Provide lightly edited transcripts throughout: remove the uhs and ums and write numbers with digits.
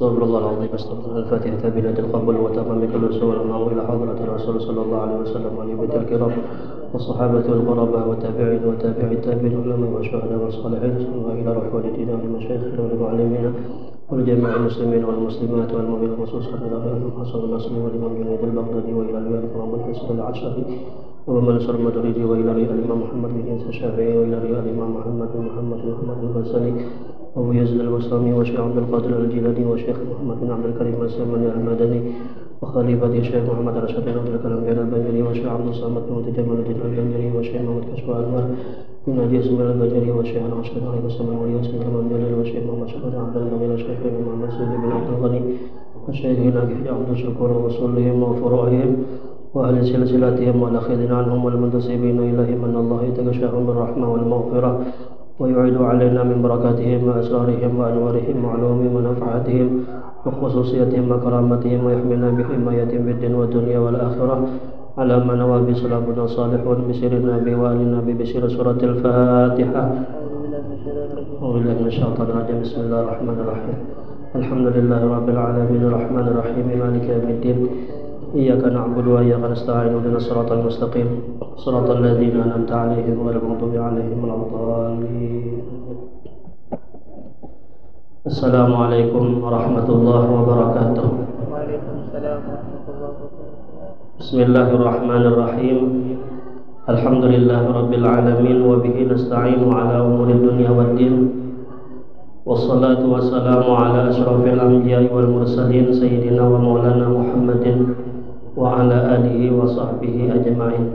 استغفر الله العظيم استغفر الفاتحة بنادي القبول وتمام كل سوء الماء إلى حضرة الرسول صلى الله عليه وسلم وعلى بيت الكرام والصحابة والقرباء والتابعين وتابع التابعين والعلماء والشهداء والصالحين إلى روح والدينا والمشايخ والمعلمين ولجميع المسلمين والمسلمات والمؤمنين خصوصا إلى حسن المسلم والإمام جنيد البغدادي وإلى الإمام محمد حسن العشري ومن نصر المدريدي وإلى الإمام محمد بن عيسى الشافعي وإلى الإمام محمد بن محمد الغزالي أبو يزيد البسطامي وشيخ عبد القادر الجيلاني وشيخ محمد بن عبد الكريم السلماني المدني وخليفة الشيخ محمد رشاد بن عبد الكريم البنجري وشيخ عبد الصمد بن متجمل البنجري وشيخ محمد كشف أنور بن عدي اسماعيل البنجري وشيخ العشر عليه السلام والياس بن محمد جلال وشيخ محمد شهد عبد الغني وشيخ محمد سيد بن عبد الغني وشيخ ناجح عبد الشكور وصولهم وفروعهم وأهل سلسلتهم والأخذين عنهم والمنتسبين إليهم أن الله يتغشاهم بالرحمة والمغفرة ويعيد علينا من بركاتهم وأسرارهم وأنوارهم وعلومهم ونفعاتهم وخصوصيتهم وكرامتهم ويحملنا بحمايتهم في الدين والدنيا والآخرة على ما نوى بسلامنا صالح بسرنا بوالنا ببشر سورة الفاتحة وبالله من الشيطان الرجيم بسم الله الرحمن الرحيم الحمد لله رب العالمين الرحمن الرحيم مالك يوم الدين إياك نعبد وإياك نستعين اهدنا الصراط المستقيم صراط الذين أنعمت عليهم غير المغضوب عليهم ولا الضالين. السلام عليكم ورحمة الله وبركاته. وعليكم السلام ورحمة الله وبركاته. بسم الله الرحمن الرحيم الحمد لله رب العالمين وبه نستعين على أمور الدنيا والدين والصلاة والسلام على أشرف الأنبياء والمرسلين سيدنا ومولانا محمد وعلى آله وصحبه أجمعين.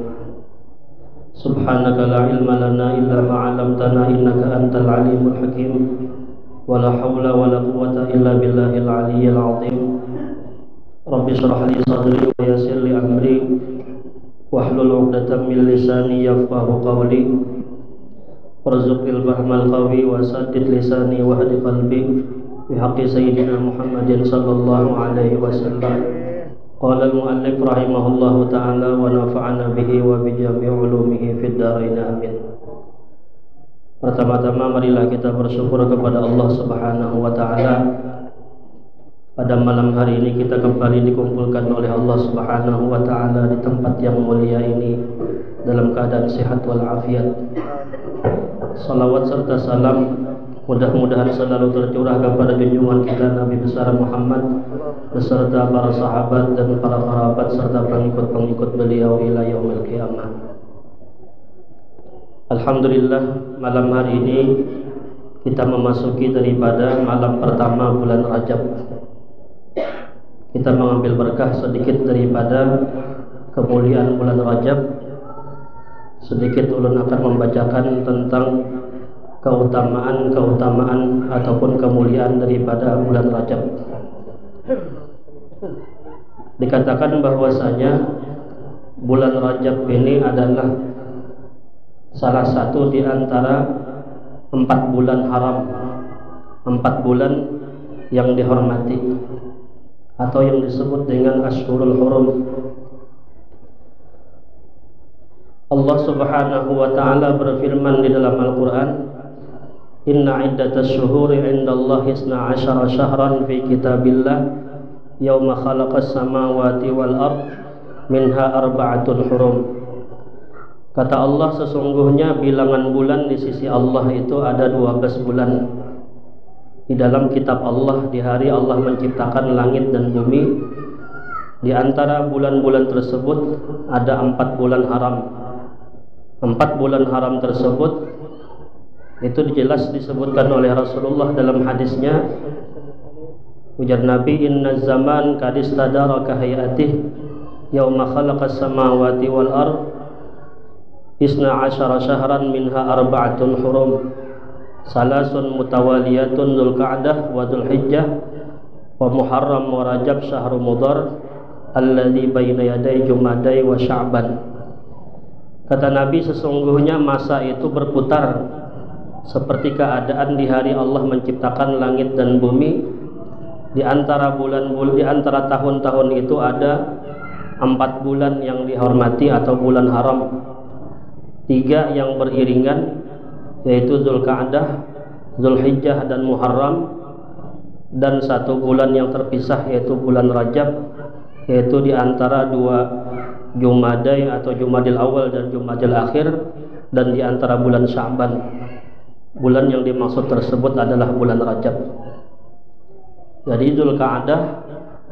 سبحانك لا علم لنا إلا ما علمتنا إنك أنت العليم الحكيم ولا حول ولا قوة إلا بالله العلي العظيم. رب اشرح لي صدري ويسر لي أمري واحلل عقدة من لساني يفقه قولي وارزقني الفهم القوي وسدد لساني واهد قلبي بحق سيدنا محمد صلى الله عليه وسلم. قال المؤلف رحمه الله تعالى ونفعنا به وبجميع علومه في الدارين amin. Pertama-tama marilah kita bersyukur kepada Allah Subhanahu wa taala. Pada malam hari ini kita kembali dikumpulkan oleh Allah Subhanahu wa taala di tempat yang mulia ini dalam keadaan sehat wal afiat. Salawat serta salam mudah-mudahan selalu tercurah kepada junjungan kita Nabi besar Muhammad beserta para sahabat dan para kerabat serta pengikut-pengikut beliau ila yaumil qiyamah. Alhamdulillah, malam hari ini kita memasuki daripada malam pertama bulan Rajab. Kita mengambil berkah sedikit daripada kemuliaan bulan Rajab. Sedikit ulun akan membacakan tentang keutamaan ataupun kemuliaan daripada bulan Rajab. Dikatakan bahwasanya bulan Rajab ini adalah salah satu di antara 4 bulan haram, 4 bulan yang dihormati atau yang disebut dengan Ashhurul Hurum. Allah Subhanahu wa taala berfirman di dalam Al-Qur'an, "Inna iddatash syuhuri 'indallahi 12 syahran fi kitabillah yauma khalaqas samawati wal ard minha arba'atun hurum." Kata Allah, sesungguhnya bilangan bulan di sisi Allah itu ada 12 bulan. Di dalam kitab Allah, di hari Allah menciptakan langit dan bumi, di antara bulan-bulan tersebut ada 4 bulan haram. 4 bulan haram tersebut itu jelas disebutkan oleh Rasulullah dalam hadisnya. Ujar Nabi, "Inna zaman qad istadara ka hayatih yauma khalaqas samawati wal ard 12 syahran minha arba'atun hurum salasun mutawaliyatun Dzulqa'dah wa Dzulhijjah wa Muharram wa Rajab syahru mudhar alladzi baina yaday Jumadai wa Sya'ban." Kata Nabi, sesungguhnya masa itu berputar seperti keadaan di hari Allah menciptakan langit dan bumi. Di antara tahun-tahun itu ada 4 bulan yang dihormati atau bulan haram, 3 yang beriringan yaitu Dzulqa'dah, Dzulhijjah dan Muharram. dan satu bulan yang terpisah yaitu bulan Rajab, yaitu di antara dua Jumadai atau Jumadil Awal dan Jumadil Akhir, dan di antara bulan Sya'ban. Bulan yang dimaksud tersebut adalah bulan Rajab. Jadi Dzulqa'dah,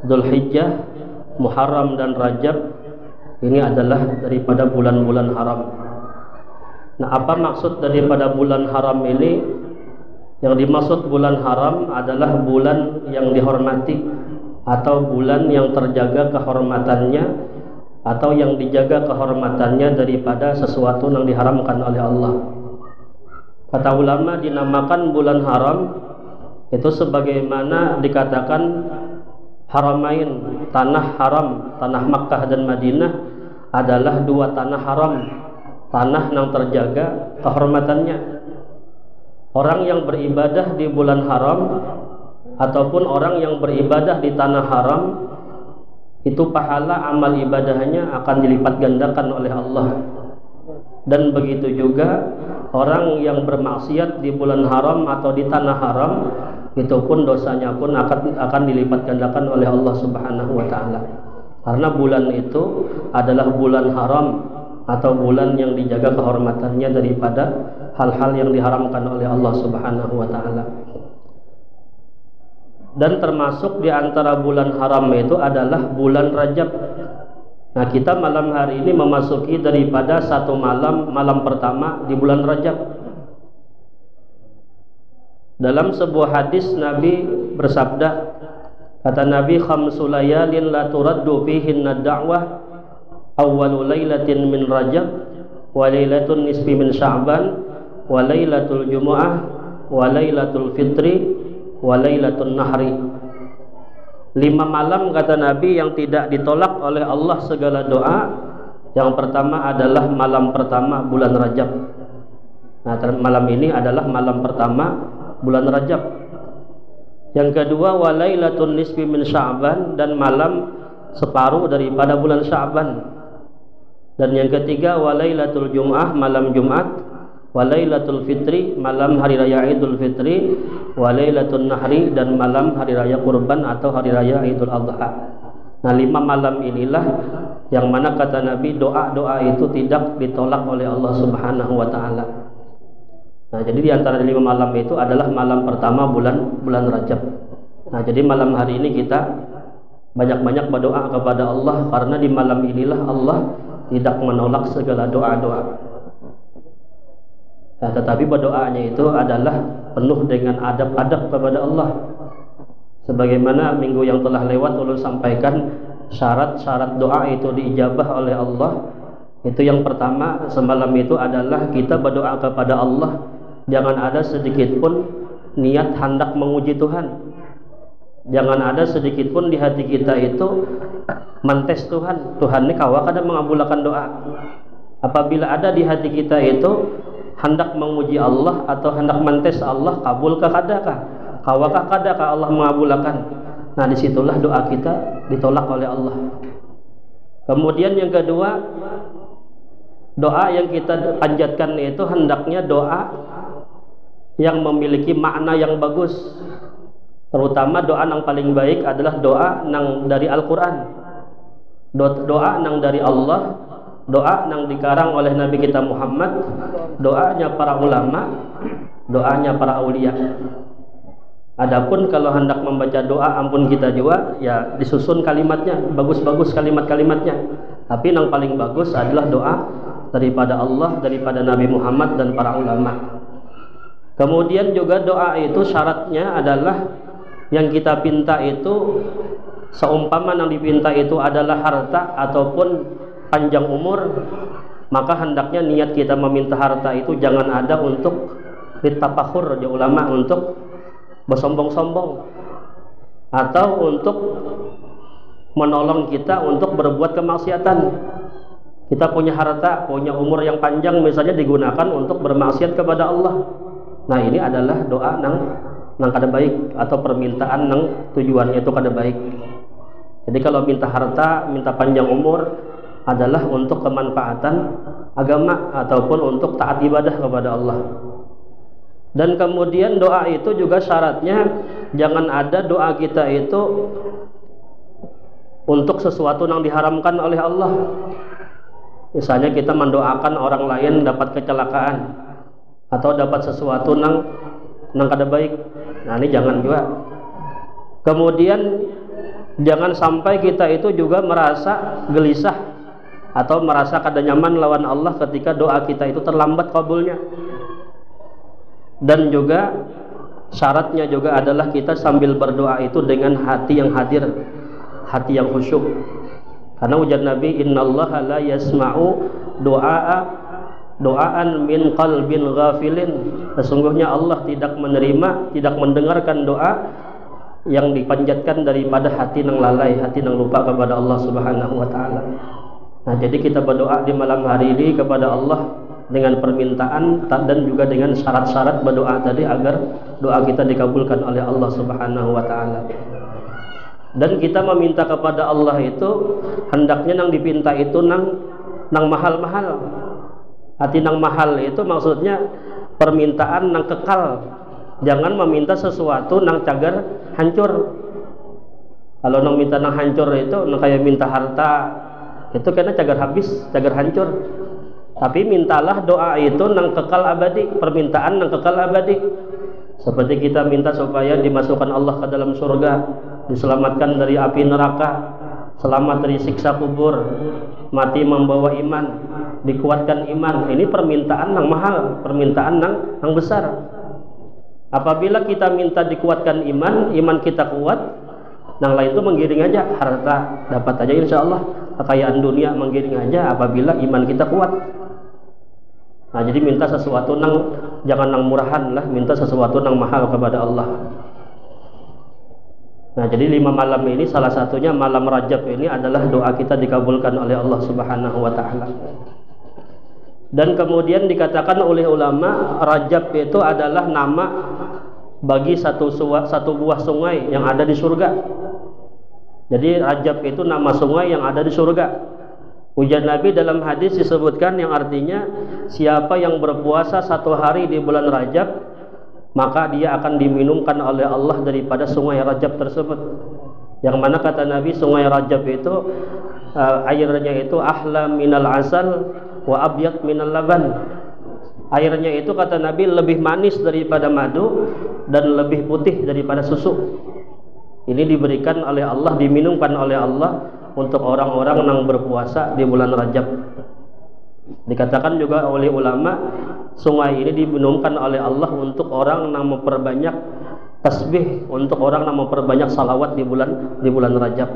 Dzulhijjah, Muharram dan Rajab ini adalah daripada bulan-bulan haram. Nah, apa maksud daripada bulan haram ini? Yang dimaksud bulan haram adalah bulan yang dihormati atau bulan yang terjaga kehormatannya atau yang dijaga kehormatannya daripada sesuatu yang diharamkan oleh Allah. Kata ulama, dinamakan bulan haram itu sebagaimana dikatakan Haramain, tanah haram, tanah Makkah dan Madinah adalah dua tanah haram, tanah yang terjaga kehormatannya. Orang yang beribadah di bulan haram ataupun orang yang beribadah di tanah haram, itu pahala amal ibadahnya akan dilipat gandakan oleh Allah. Dan begitu juga orang yang bermaksiat di bulan haram atau di tanah haram, itu pun dosanya pun akan dilipat gandakan oleh Allah Subhanahu wa taala. Karena bulan itu adalah bulan haram atau bulan yang dijaga kehormatannya daripada hal-hal yang diharamkan oleh Allah Subhanahu wa taala. Dan termasuk di antara bulan haram itu adalah bulan Rajab. Nah, kita malam hari ini memasuki daripada satu malam pertama di bulan Rajab. Dalam sebuah hadis Nabi bersabda, kata Nabi, khamsul layalin la turaddu fihinna da'wah, awwalu lailatin min Rajab, wa lailatun nisfi min Sya'ban, wa lailatul Jumu'ah, wa lailatul Fitri, wa lailatul Nahri. 5 malam kata Nabi yang tidak ditolak oleh Allah segala doa. Yang pertama adalah malam pertama bulan Rajab. Nah, malam ini adalah malam pertama bulan Rajab. Yang kedua, wa lailatul nisfi min Sya'ban, dan malam separuh daripada bulan Sya'ban. Dan yang ketiga, wa lailatul Jum'ah, malam Jumat, wa lailatul Fitri, malam hari raya Idul Fitri, wa lailatul Nahri, dan malam hari raya Kurban atau hari raya Idul Adha. Nah, 5 malam inilah yang mana kata Nabi doa-doa itu tidak ditolak oleh Allah Subhanahu wa taala. Nah, jadi di antara 5 malam itu adalah malam pertama bulan Rajab. Nah, jadi malam hari ini kita banyak-banyak berdoa kepada Allah, karena di malam inilah Allah tidak menolak segala doa-doa. Nah, tetapi berdoanya itu adalah penuh dengan adab-adab kepada Allah. Sebagaimana minggu yang telah lewat ulun sampaikan, syarat-syarat doa itu diijabah oleh Allah. Itu yang pertama semalam itu adalah kita berdoa kepada Allah, jangan ada sedikit pun niat hendak menguji Tuhan. Jangan ada sedikit pun di hati kita itu mentes Tuhan. Tuhan ini kawak ada mengabulkan doa. Apabila ada di hati kita itu hendak menguji Allah atau hendak mentes Allah, kabulkah kadakah? Kawakah kadakah Allah mengabulkan? Nah, disitulah doa kita ditolak oleh Allah. Kemudian yang kedua, doa yang kita panjatkan itu hendaknya doa yang memiliki makna yang bagus. Terutama doa yang paling baik adalah doa yang dari Al-Quran, doa yang dari Allah, doa yang dikarang oleh Nabi kita Muhammad, doanya para ulama, doanya para aulia. Adapun kalau hendak membaca doa ampun kita juga, ya disusun kalimatnya, bagus-bagus kalimat-kalimatnya. Tapi yang paling bagus adalah doa daripada Allah, daripada Nabi Muhammad dan para ulama. Kemudian juga doa itu syaratnya adalah yang kita pinta itu, seumpama yang dipinta itu adalah harta ataupun panjang umur, maka hendaknya niat kita meminta harta itu jangan ada untuk ditafakhur, ya ulama, untuk bersombong-sombong atau untuk menolong kita untuk berbuat kemaksiatan. Kita punya harta, punya umur yang panjang misalnya, digunakan untuk bermaksiat kepada Allah. Nah, ini adalah doa nang kada baik atau permintaan nang tujuannya itu kada baik. Jadi kalau minta harta, minta panjang umur adalah untuk kemanfaatan agama ataupun untuk taat ibadah kepada Allah. Dan kemudian doa itu juga syaratnya jangan ada doa kita itu untuk sesuatu yang diharamkan oleh Allah. Misalnya kita mendoakan orang lain dapat kecelakaan atau dapat sesuatu nang kada baik. Nah, ini jangan juga. Kemudian jangan sampai kita itu juga merasa gelisah atau merasa kada nyaman lawan Allah ketika doa kita itu terlambat kabulnya. Dan juga syaratnya juga adalah kita sambil berdoa itu dengan hati yang hadir, hati yang khusyuk. Karena ujar Nabi, innallaha la yasma'u doaan min qalbin ghafilin. Sesungguhnya Allah tidak menerima, tidak mendengarkan doa yang dipanjatkan daripada hati yang lalai, hati yang lupa kepada Allah Subhanahu wa taala. Nah, jadi kita berdoa di malam hari ini kepada Allah dengan permintaan dan juga dengan syarat-syarat berdoa tadi agar doa kita dikabulkan oleh Allah Subhanahu wa taala. Dan kita meminta kepada Allah itu hendaknya nang dipinta itu nang mahal-mahal. Hati nang mahal itu maksudnya permintaan nang kekal. Jangan meminta sesuatu nang cagar hancur. Kalau nang minta nang hancur itu nang kayak minta harta, itu karena cagar habis, cagar hancur. Tapi mintalah doa itu nang kekal abadi, permintaan nang kekal abadi. Seperti kita minta supaya dimasukkan Allah ke dalam surga, diselamatkan dari api neraka, selamat dari siksa kubur, mati membawa iman, dikuatkan iman. Ini permintaan yang mahal, permintaan yang besar. Apabila kita minta dikuatkan iman, iman kita kuat, yang lain itu menggiring aja, harta dapat aja insya Allah, kekayaan dunia menggiring aja apabila iman kita kuat. Nah, jadi minta sesuatu jangan nang murahan lah, minta sesuatu nang mahal kepada Allah. Nah, jadi 5 malam ini salah satunya malam Rajab ini adalah doa kita dikabulkan oleh Allah Subhanahu wa taala. Dan kemudian dikatakan oleh ulama, Rajab itu adalah nama bagi satu buah sungai yang ada di surga. Jadi Rajab itu nama sungai yang ada di surga. Ujar Nabi dalam hadis disebutkan yang artinya siapa yang berpuasa 1 hari di bulan Rajab, maka dia akan diminumkan oleh Allah daripada sungai Rajab tersebut. Yang mana kata Nabi sungai Rajab itu airnya itu ahla minal asal wa abyad minal laban. Airnya itu kata Nabi lebih manis daripada madu dan lebih putih daripada susu. Ini diberikan oleh Allah, diminumkan oleh Allah untuk orang-orang yang berpuasa di bulan Rajab. Dikatakan juga oleh ulama, sungai ini diminumkan oleh Allah untuk orang yang memperbanyak tasbih, untuk orang yang memperbanyak salawat di bulan Rajab.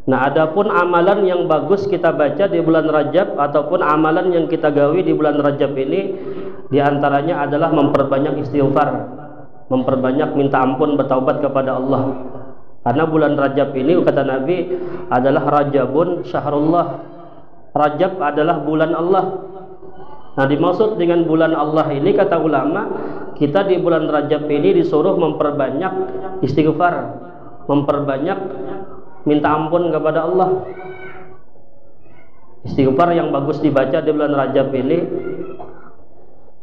Nah, adapun amalan yang bagus kita baca di bulan Rajab ataupun amalan yang kita gawi di bulan Rajab ini, diantaranya adalah memperbanyak istighfar, memperbanyak minta ampun, bertaubat kepada Allah. Karena bulan Rajab ini kata Nabi adalah Rajabun syahrullah. Rajab adalah bulan Allah. Nah, dimaksud dengan bulan Allah ini kata ulama, kita di bulan Rajab ini disuruh memperbanyak istighfar, memperbanyak minta ampun kepada Allah. Istighfar yang bagus dibaca di bulan Rajab ini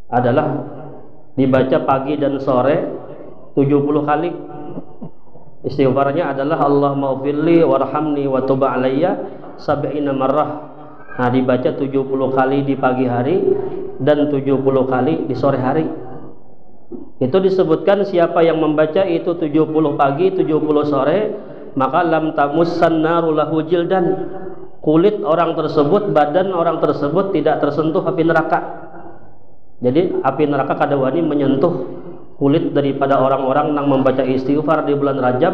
adalah dibaca pagi dan sore 70 kali. Istighfarnya adalah Allahumma ghfirli warhamni wa tub alayya 70 marrah. Nah, dibaca 70 kali di pagi hari dan 70 kali di sore hari. Itu disebutkan siapa yang membaca itu 70 pagi, 70 sore, maka lam tamussan naru lahu jildan. Kulit orang tersebut, badan orang tersebut tidak tersentuh api neraka. Jadi api neraka kada wani menyentuh kulit daripada orang-orang yang membaca istighfar di bulan Rajab,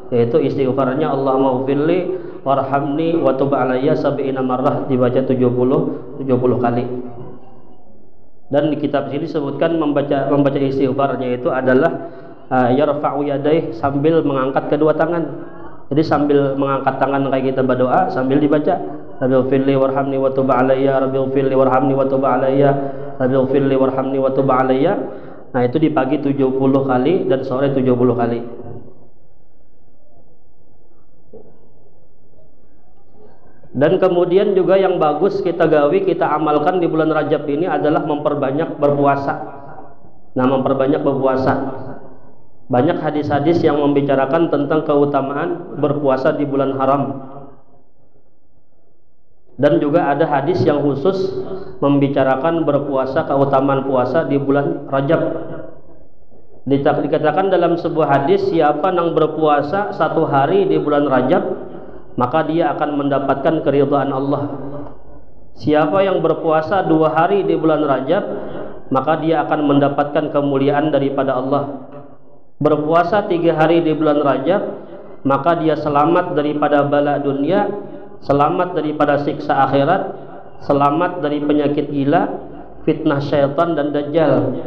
yaitu istighfarnya Allahumma ghfirli warhamni wa tub alayya 70 marrah, dibaca 70 kali. Dan di kitab sini disebutkan membaca istighfarnya itu adalah yarfa'u yadaih, sambil mengangkat kedua tangan. Jadi sambil mengangkat tangan kayak kita berdoa sambil dibaca Rabbighfirli warhamni wa tub alayya, Rabbighfirli warhamni wa tub alayya, Rabbighfirli warhamni wa tub alayya. Nah, itu di pagi 70 kali dan sore 70 kali. Dan kemudian juga yang bagus kita gawi, kita amalkan di bulan Rajab ini adalah memperbanyak berpuasa. Nah, memperbanyak berpuasa. banyak hadis-hadis yang membicarakan tentang keutamaan berpuasa di bulan haram. Dan juga ada hadis yang khusus membicarakan berpuasa, keutamaan puasa di bulan Rajab. Dikatakan dalam sebuah hadis, siapa yang berpuasa 1 hari di bulan Rajab, maka dia akan mendapatkan keridhaan Allah. Siapa yang berpuasa 2 hari di bulan Rajab, maka dia akan mendapatkan kemuliaan daripada Allah. Berpuasa 3 hari di bulan Rajab, maka dia selamat daripada bala dunia, selamat daripada siksa akhirat, selamat dari penyakit gila, fitnah syaitan dan dajjal.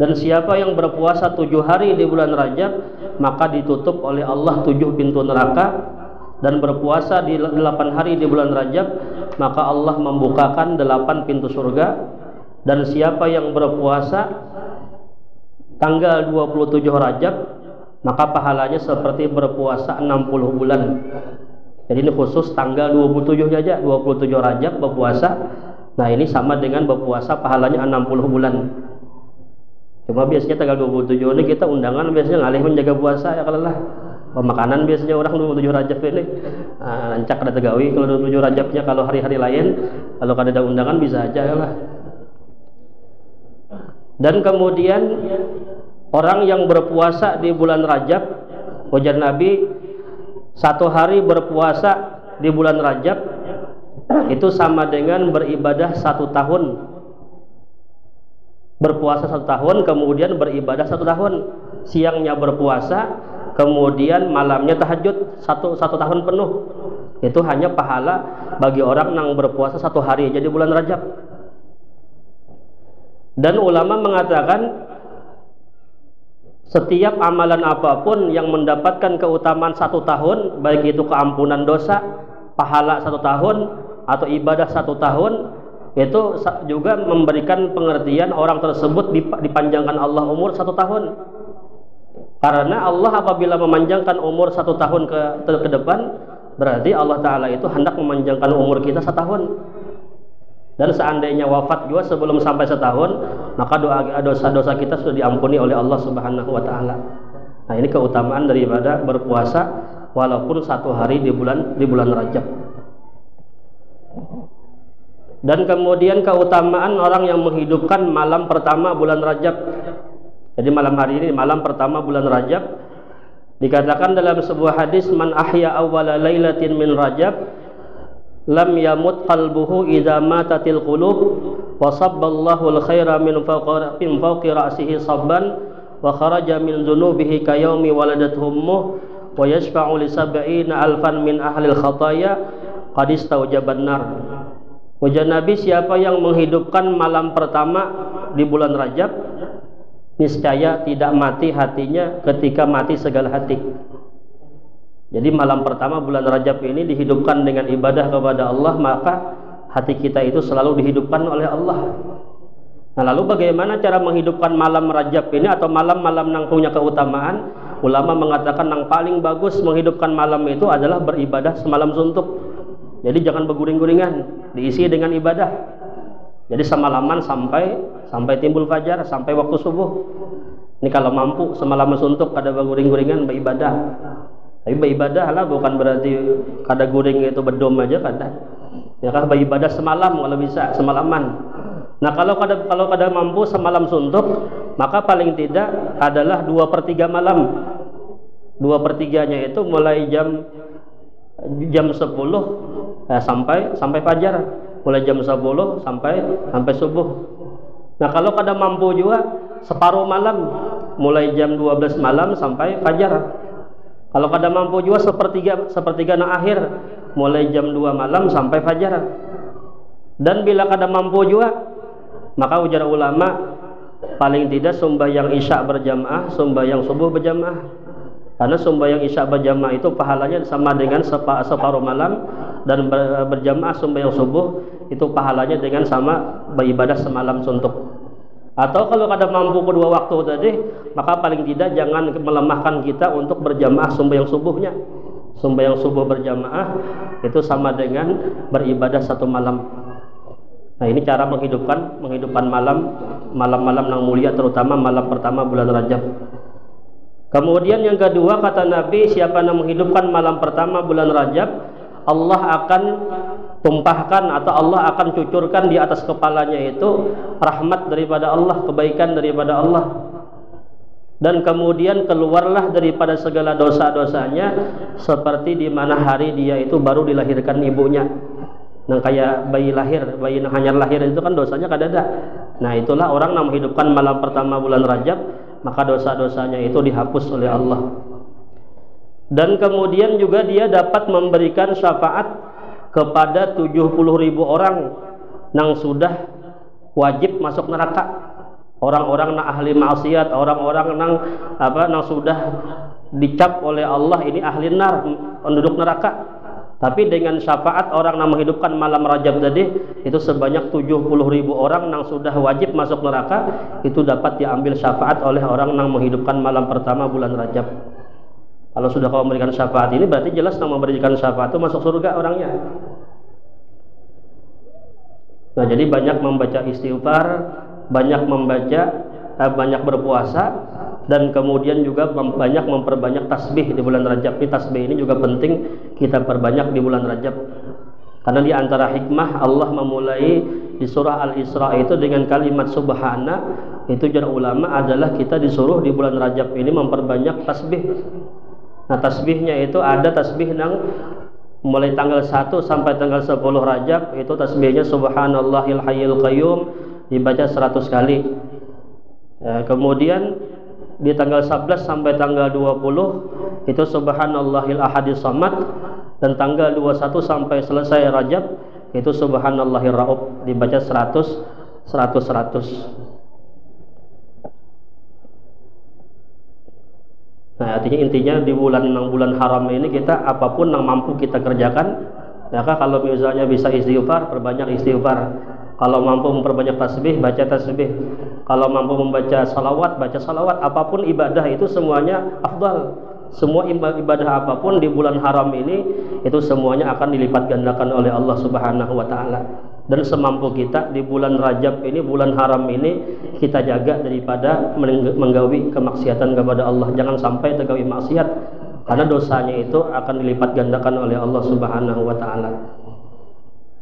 Dan siapa yang berpuasa 7 hari di bulan Rajab, maka ditutup oleh Allah 7 pintu neraka. Dan berpuasa di 8 hari di bulan Rajab, maka Allah membukakan 8 pintu surga. Dan siapa yang berpuasa tanggal 27 Rajab, maka pahalanya seperti berpuasa 60 bulan. Jadi ini khusus tanggal 27 saja, 27 Rajab berpuasa. Nah ini sama dengan berpuasa pahalanya 60 bulan. Cuma biasanya tanggal 27 ini kita undangan biasanya ngalih menjaga puasa ya, kalau lah pemakanan biasanya orang 27 Rajab ini lancak ada tegawi kalau 27 Rajabnya. Kalau hari-hari lain kalau ada undangan bisa aja ya lah. Dan kemudian orang yang berpuasa di bulan Rajab, ujar Nabi, 1 hari berpuasa di bulan Rajab itu sama dengan beribadah 1 tahun. Berpuasa 1 tahun, kemudian beribadah 1 tahun. Siangnya berpuasa, kemudian malamnya tahajud 1 tahun penuh. Itu hanya pahala bagi orang yang berpuasa 1 hari aja di bulan Rajab. Dan ulama mengatakan setiap amalan apapun yang mendapatkan keutamaan 1 tahun, baik itu keampunan dosa, pahala 1 tahun, atau ibadah 1 tahun, itu juga memberikan pengertian orang tersebut dipanjangkan Allah umur 1 tahun. Karena Allah apabila memanjangkan umur 1 tahun ke depan, berarti Allah Ta'ala itu hendak memanjangkan umur kita 1 tahun. Dan seandainya wafat juga sebelum sampai 1 tahun, maka dosa-dosa kita sudah diampuni oleh Allah Subhanahu wa Ta'ala. Nah ini keutamaan daripada berpuasa walaupun 1 hari di bulan Rajab. Dan kemudian keutamaan orang yang menghidupkan malam pertama bulan Rajab. Jadi malam hari ini malam pertama bulan Rajab, dikatakan dalam sebuah hadis, man ahya awwala lailatin min Rajab lam yamut qalbuhu idza matatil qulub wa sabballahu al-khaira min fawqi ra'sihi sabban wa kharaja min dhunubihi ka yaumi waladathu ummuh wa yashfa'u li 70 alfan min ahli al-khataya qad istawjaban nar. Ujar Nabi, siapa yang menghidupkan malam pertama di bulan Rajab, niscaya tidak mati hatinya ketika mati segala hati. Jadi malam pertama bulan Rajab ini dihidupkan dengan ibadah kepada Allah, maka hati kita itu selalu dihidupkan oleh Allah. Nah lalu bagaimana cara menghidupkan malam Rajab ini atau malam-malam yang punya keutamaan? Ulama mengatakan yang paling bagus menghidupkan malam itu adalah beribadah semalam suntuk. Jadi jangan berguring-guringan, diisi dengan ibadah. Jadi semalaman sampai timbul fajar, sampai waktu subuh. Ini kalau mampu semalaman suntuk ada berguring-guringan beribadah. Tapi beribadah lah bukan berarti kada guring itu bedom aja kada. Ya kan beribadah semalam kalau bisa semalaman. Nah kalau kada mampu semalam suntuk, maka paling tidak adalah 2/3 malam. 2/3-nya itu mulai jam 10 sampai fajar, mulai jam 10 sampai subuh. Nah kalau kada mampu juga separuh malam, mulai jam 12 malam sampai fajar. Kalau kada mampu juga sepertiga na akhir, mulai jam 2 malam sampai fajar. Dan bila kada mampu juga, maka ujar ulama paling tidak sembahyang isya berjamaah, sembahyang subuh berjamaah. Karena sembahyang isya berjamaah itu pahalanya sama dengan separuh malam, dan berjamaah sembahyang subuh itu pahalanya dengan sama beribadah semalam suntuk. Atau kalau kada mampu kedua waktu tadi, maka paling tidak jangan melemahkan kita untuk berjamaah sembahyang subuhnya. Sembahyang subuh berjamaah itu sama dengan beribadah 1 malam. Nah ini cara menghidupkan malam yang mulia, terutama malam pertama bulan Rajab. Kemudian yang kedua kata Nabi, siapa yang menghidupkan malam pertama bulan Rajab, Allah akan tumpahkan atau Allah akan cucurkan di atas kepalanya itu rahmat daripada Allah, kebaikan daripada Allah. Dan kemudian keluarlah daripada segala dosa-dosanya seperti di mana hari dia itu baru dilahirkan ibunya. Nah, kayak bayi lahir, bayi yang hanya lahir itu kan dosanya kadada. Nah, itulah orang yang menghidupkan malam pertama bulan Rajab, maka dosa-dosanya itu dihapus oleh Allah. Dan kemudian juga dia dapat memberikan syafaat kepada 70.000 orang yang sudah wajib masuk neraka. Orang-orang yang ahli maksiat, orang-orang yang sudah dicap oleh Allah ini ahli nar, penduduk neraka. Tapi dengan syafaat orang yang menghidupkan malam Rajab tadi, itu sebanyak 70.000 orang yang sudah wajib masuk neraka, itu dapat diambil syafaat oleh orang yang menghidupkan malam pertama bulan Rajab. Kalau sudah kau memberikan syafaat ini, berarti jelas yang memberikan syafaat itu masuk surga orangnya. Nah, jadi banyak membaca istighfar, banyak berpuasa, dan kemudian juga banyak memperbanyak tasbih di bulan Rajab. Ini tasbih ini juga penting kita perbanyak di bulan Rajab, karena di antara hikmah Allah memulai di surah Al-Isra itu dengan kalimat subhana, itu jar ulama adalah kita disuruh di bulan Rajab ini memperbanyak tasbih. Nah, tasbihnya itu ada tasbih yang mulai tanggal 1 sampai tanggal 10 Rajab, itu tasbihnya subhanallahil hayyul qayyum dibaca 100 kali. Kemudian di tanggal 11 sampai tanggal 20 itu subhanallahil ahadis samad, dan tanggal 21 sampai selesai Rajab itu subhanallahir rauf dibaca 100. Nah, artinya intinya di bulan haram ini kita apapun yang mampu kita kerjakan. Maka kalau misalnya bisa istighfar, perbanyak istighfar. Kalau mampu memperbanyak tasbih, baca tasbih. Kalau mampu membaca salawat, baca salawat. Apapun ibadah itu semuanya afdal. Semua ibadah apapun di bulan haram ini, itu semuanya akan dilipat gandakan oleh Allah Subhanahu wa Ta'ala. Dan semampu kita di bulan Rajab ini, bulan haram ini, kita jaga daripada menggawi kemaksiatan kepada Allah. Jangan sampai tergawi maksiat, karena dosanya itu akan dilipat gandakan oleh Allah Subhanahu wa Ta'ala.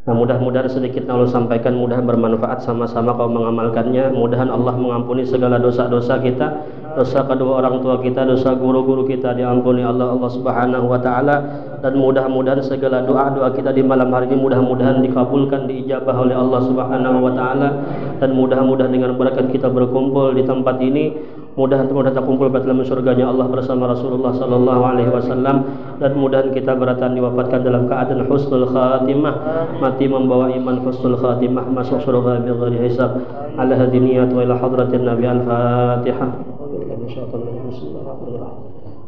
Nah, mudah-mudahan sedikit yang Allah sampaikan mudah bermanfaat, sama-sama kau mengamalkannya. Mudahan Allah mengampuni segala dosa-dosa kita, dosa kedua orang tua kita, dosa guru-guru kita diampuni Allah Subhanahu wa Ta'ala. Dan mudah-mudahan segala doa-doa kita di malam hari ini mudah-mudahan dikabulkan, diijabah oleh Allah Subhanahu wa Ta'ala. Dan mudah-mudahan dengan berkat kita berkumpul di tempat ini, mudah-mudahan kita kumpul dalam surganya Allah bersama Rasulullah sallallahu alaihi wasallam. Dan mudahan kita beratan diwafatkan dalam keadaan husnul khatimah, mati membawa iman husnul khatimah, masuk surga bighairi hisab. Ala hadiniyat wa ila hadratin Nabi. Al-Fatihah.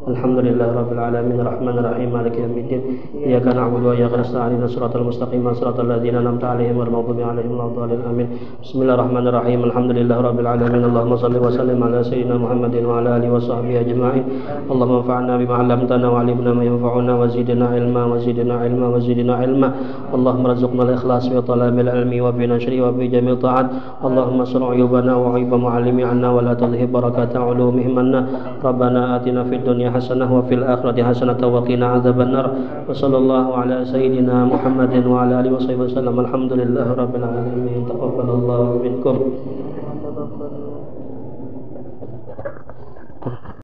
Alhamdulillah Rabbil Alamin, Rahman Rahim, Maliki Yawmiddin. Iyyaka na'budu wa iyyaka nasta'in, shiratal mustaqim, shiratal ladzina an'amta 'alaihim ghairil maghdubi 'alaihim waladdallin. Amin. Bismillahirrahmanirrahim. Alhamdulillah Rabbil Alamin. Allahumma shalli wa sallim ala sayyidina Muhammadin wa ala alihi wa sahbihi ajma'in. Allahumma anfa'na bima 'allamtana wa 'allimna ma yanfa'una wa zidna ilma. Allahumma rzuqna al-ikhlas fi talabil ilmi wa fi nashri wa fi jami' ta'at. Allahumma sur 'uyubana wa 'uyuba mu'allimi 'anna wa la tudhhib barakata 'ulumihim anna. Rabbana atina fid dunya hasanah wa fil akhirati hasanah wa qina adzabannar. Wa sallallahu ala sayyidina Muhammadin wa ala alihi wa sahbihi wasallam. Alhamdulillahirabbil alamin. Taqabbalallahu minkum.